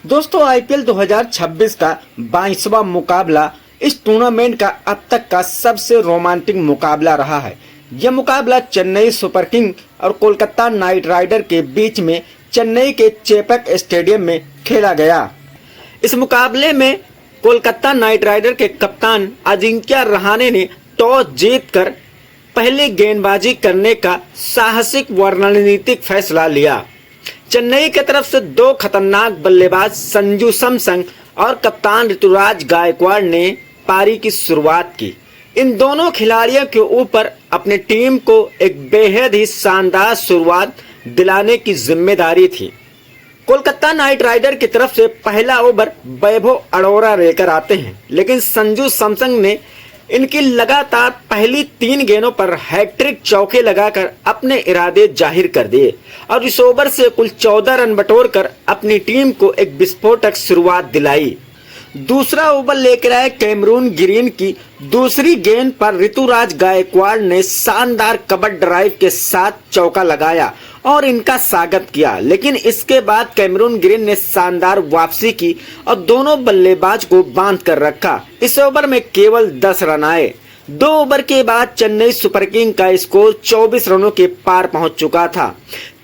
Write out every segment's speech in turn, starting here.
दोस्तों आईपीएल 2026 का 22वां मुकाबला इस टूर्नामेंट का अब तक का सबसे रोमांटिक मुकाबला रहा है। यह मुकाबला चेन्नई सुपर किंग और कोलकाता नाइट राइडर के बीच में चेन्नई के चेपक स्टेडियम में खेला गया। इस मुकाबले में कोलकाता नाइट राइडर के कप्तान अजिंक्य रहाणे ने टॉस जीतकर पहले गेंदबाजी करने का साहसिक व रणनीतिक फैसला लिया। चेन्नई की तरफ से दो खतरनाक बल्लेबाज संजू सैमसन और कप्तान ऋतुराज गायकवाड़ ने पारी की शुरुआत की। इन दोनों खिलाड़ियों के ऊपर अपनी टीम को एक बेहद ही शानदार शुरुआत दिलाने की जिम्मेदारी थी। कोलकाता नाइट राइडर की तरफ से पहला ओवर वैभव अरोड़ा लेकर आते हैं, लेकिन संजू सैमसन ने इनकी लगातार पहली 3 गेंदों पर हैट्रिक चौके लगाकर अपने इरादे जाहिर कर दिए और इस ओवर से कुल 14 रन बटोरकर अपनी टीम को एक विस्फोटक शुरुआत दिलाई। दूसरा ओवर लेकर आए कैमरून ग्रीन की दूसरी गेंद पर ऋतुराज गायकवाड़ ने शानदार कवर ड्राइव के साथ चौका लगाया और इनका स्वागत किया, लेकिन इसके बाद कैमरून ग्रीन ने शानदार वापसी की और दोनों बल्लेबाज को बांध कर रखा। इस ओवर में केवल 10 रन आए। 2 ओवर के बाद चेन्नई सुपर किंग का स्कोर 24 रनों के पार पहुंच चुका था।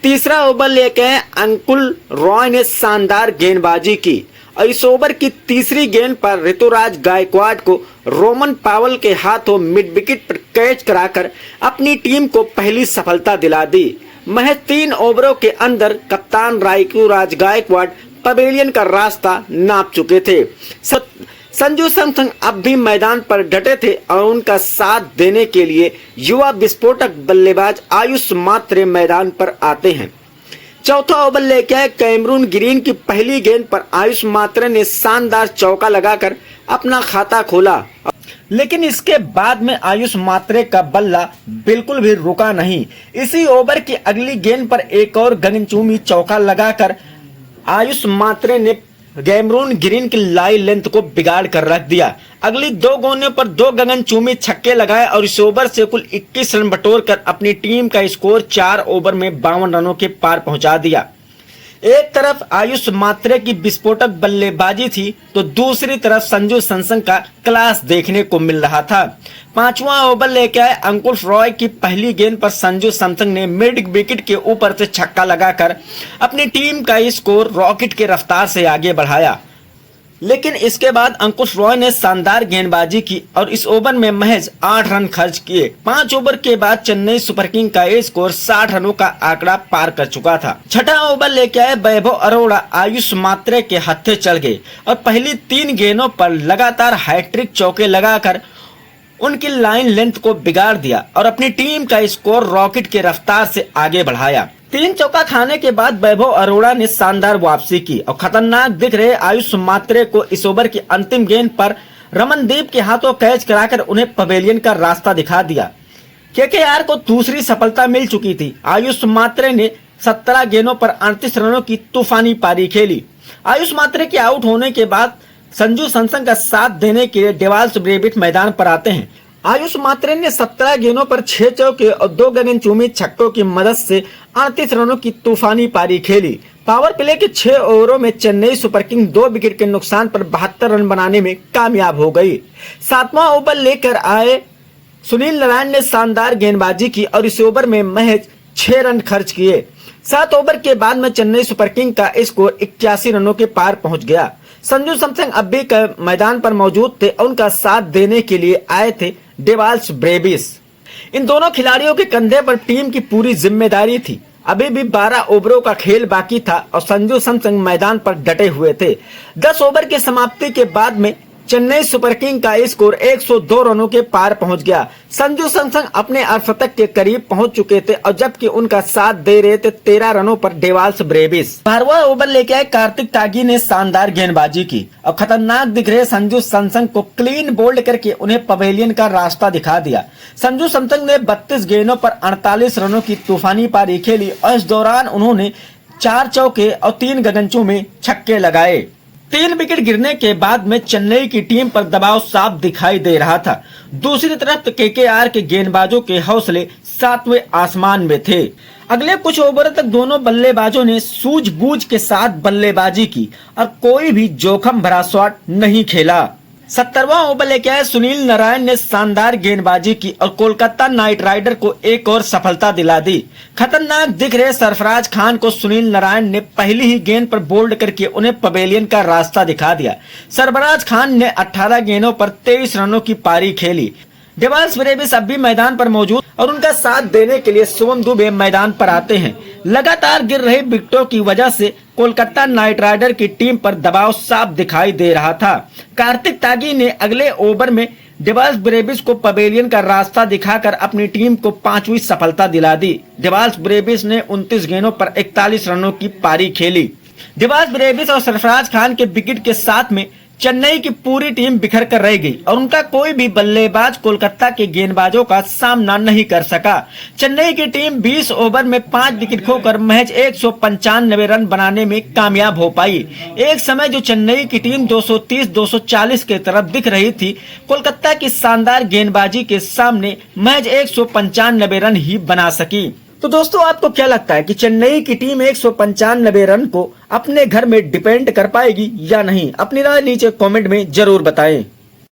तीसरा ओवर लेकर अंकुल रॉय ने शानदार गेंदबाजी की और इस ओवर की तीसरी गेंद पर ऋतुराज गायकवाड़ को रोमन पावल के हाथों मिड विकेट पर कैच कराकर अपनी टीम को पहली सफलता दिला दी। महज 3 ओवरों के अंदर कप्तान ऋतुराज गायकवाड़ पवेलियन का रास्ता नाप चुके थे। संजू सैमसन अब भी मैदान पर डटे थे और उनका साथ देने के लिए युवा विस्फोटक बल्लेबाज आयुष मात्रे मैदान पर आते हैं। चौथा ओवर लेके आए कैमरून ग्रीन की पहली गेंद पर आयुष मात्रे ने शानदार चौका लगाकर अपना खाता खोला, लेकिन इसके बाद में आयुष मात्रे का बल्ला बिल्कुल भी रुका नहीं। इसी ओवर की अगली गेंद पर एक और गगनचुंबी चौका लगाकर आयुष मात्रे ने कैमरून ग्रीन की लाइन लेंथ को बिगाड़ कर रख दिया। अगली 2 गेंदों पर 2 गगनचुंबी छक्के लगाए और इस ओवर से कुल 21 रन बटोरकर अपनी टीम का स्कोर 4 ओवर में 52 रनों के पार पहुंचा दिया। एक तरफ आयुष मात्रे की विस्फोटक बल्लेबाजी थी तो दूसरी तरफ संजू सैमसन का क्लास देखने को मिल रहा था। 5वां ओवर लेके आए अंकुल रॉय की पहली गेंद पर संजू सैमसन ने मिड विकेट के ऊपर से छक्का लगाकर अपनी टीम का स्कोर रॉकेट की रफ्तार से आगे बढ़ाया, लेकिन इसके बाद अंकुश रॉय ने शानदार गेंदबाजी की और इस ओवर में महज 8 रन खर्च किए। 5 ओवर के बाद चेन्नई सुपर किंग का स्कोर 60 रनों का आंकड़ा पार कर चुका था। छठा ओवर लेके आए वैभव अरोड़ा आयुष मात्रे के हत्थे चढ़ गए और पहली 3 गेंदों पर लगातार हैट्रिक चौके लगाकर उनकी लाइन लेंथ को बिगाड़ दिया और अपनी टीम का स्कोर रॉकेट की रफ्तार से आगे बढ़ाया। 3 चौका खाने के बाद वैभव अरोड़ा ने शानदार वापसी की और खतरनाक दिख रहे आयुष मात्रे को इस ओवर की अंतिम गेंद पर रमनदीप के हाथों कैच कराकर उन्हें पवेलियन का रास्ता दिखा दिया। केकेआर को दूसरी सफलता मिल चुकी थी। आयुष मात्रे ने 17 गेंदों पर 38 रनों की तूफानी पारी खेली। आयुष मात्रे के आउट होने के बाद संजू सैमसन का साथ देने के लिए डेवाल्स ब्रेविट मैदान पर आते हैं। आयुष मात्रे ने 17 गेंदों पर 6 चौके और 2 गगनचुंबी छक्कों की मदद से 38 रनों की तूफानी पारी खेली। पावर प्ले के 6 ओवरों में चेन्नई सुपर किंग 2 विकेट के नुकसान पर 72 रन बनाने में कामयाब हो गई। 7वां ओवर लेकर आए सुनील नारायण ने शानदार गेंदबाजी की और इस ओवर में महज 6 रन खर्च किए। 7 ओवर के बाद में चेन्नई सुपर किंग का स्कोर 81 रनों के पार पहुंच गया। संजू सैमसन अब भी मैदान पर मौजूद थे और उनका साथ देने के लिए आए थे डेवाल्स ब्रेविस। इन दोनों खिलाड़ियों के कंधे पर टीम की पूरी जिम्मेदारी थी। अभी भी 12 ओवरों का खेल बाकी था और संजू सैमसन मैदान पर डटे हुए थे। 10 ओवर की समाप्ति के बाद में चेन्नई सुपर किंग का स्कोर 102 रनों के पार पहुंच गया। संजू सैमसन अपने अर्धशतक के करीब पहुंच चुके थे और जबकि उनका साथ दे रहे थे 13 रनों पर डेवाल्स ब्रेविस। 12वां ओवर लेके आए कार्तिक त्यागी ने शानदार गेंदबाजी की और खतरनाक दिख रहे संजू सैमसन को क्लीन बोल्ड करके उन्हें पवेलियन का रास्ता दिखा दिया। संजू सैमसन ने 32 गेंदों पर 48 रनों की तूफानी पारी खेली और इस दौरान उन्होंने 4 चौके और 3 गगनचुंबी छक्के लगाए। 3 विकेट गिरने के बाद में चेन्नई की टीम पर दबाव साफ दिखाई दे रहा था। दूसरी तरफ केकेआर के गेंदबाजों के हौसले 7वें आसमान में थे। अगले कुछ ओवर तक दोनों बल्लेबाजों ने सूझबूझ के साथ बल्लेबाजी की और कोई भी जोखिम भरा शॉट नहीं खेला। 70वां ओवर लेके आए सुनील नारायण ने शानदार गेंदबाजी की और कोलकाता नाइट राइडर को एक और सफलता दिला दी। खतरनाक दिख रहे सरफराज खान को सुनील नारायण ने पहली ही गेंद पर बोल्ड करके उन्हें पवेलियन का रास्ता दिखा दिया। सरफराज खान ने 18 गेंदों पर 23 रनों की पारी खेली। डेवाल्स ब्रेविस अब भी मैदान पर मौजूद और उनका साथ देने के लिए शुभम दुबे मैदान पर आते हैं। लगातार गिर रहे विकेटों की वजह से कोलकाता नाइट राइडर की टीम पर दबाव साफ दिखाई दे रहा था। कार्तिक त्यागी ने अगले ओवर में डेवाल्स ब्रेविस को पवेलियन का रास्ता दिखाकर अपनी टीम को 5वीं सफलता दिला दी। डेवाल्स ब्रेविस ने 29 गेंदों पर 41 रनों की पारी खेली। डेवाल्स ब्रेविस और सरफराज खान के विकेट के साथ में चेन्नई की पूरी टीम बिखर कर रह गई और उनका कोई भी बल्लेबाज कोलकाता के गेंदबाजों का सामना नहीं कर सका। चेन्नई की टीम 20 ओवर में 5 विकेट खोकर महज 195 रन बनाने में कामयाब हो पाई। एक समय जो चेन्नई की टीम 230-240 के तरफ दिख रही थी, कोलकाता की शानदार गेंदबाजी के सामने महज 195 रन ही बना सकी। तो दोस्तों, आपको क्या लगता है कि चेन्नई की टीम 195 रन को अपने घर में डिपेंड कर पाएगी या नहीं? अपनी राय नीचे कमेंट में जरूर बताएं।